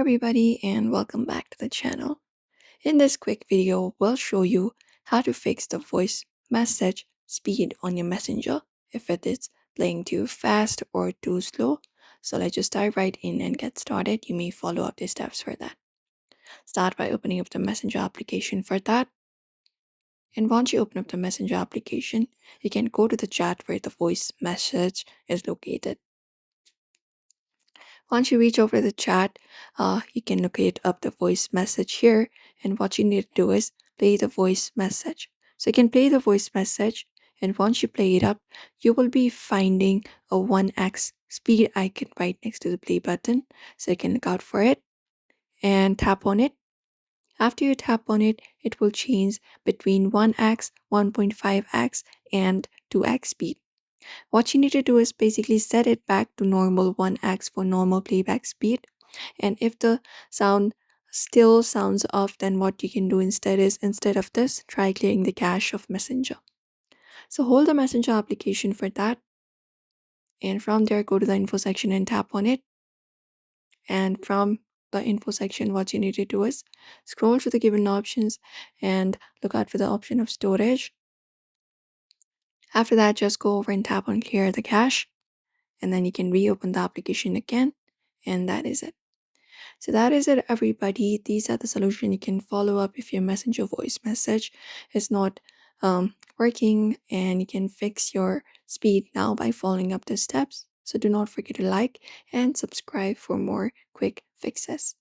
everybody and welcome back to the channel. In this quick video, we'll show you how to fix the voice message speed on your messenger if it is playing too fast or too slow. So let's just dive right in and get started. You may follow up the steps for that. Start by opening up the messenger application for that. And once you open up the messenger application, you can go to the chat where the voice message is located. Once you reach over the chat, you can locate up the voice message here. And what you need to do is play the voice message. So you can play the voice message. And once you play it up, you will be finding a 1x speed icon right next to the play button. So you can look out for it and tap on it. After you tap on it, it will change between 1x, 1.5x, and 2x speed. What you need to do is basically set it back to normal 1x for normal playback speed. And if the sound still sounds off, then what you can do instead is, instead of this, try clearing the cache of Messenger. So hold the Messenger application for that. And from there, go to the info section and tap on it. And from the info section, what you need to do is scroll to the given options and look out for the option of storage. After that, just go over and tap on clear the cache. And then you can reopen the application again, and that is it. So that is it, everybody. These are the solution you can follow up if your messenger voice message is not working, and you can fix your speed now by following up the steps. So do not forget to like and subscribe for more quick fixes.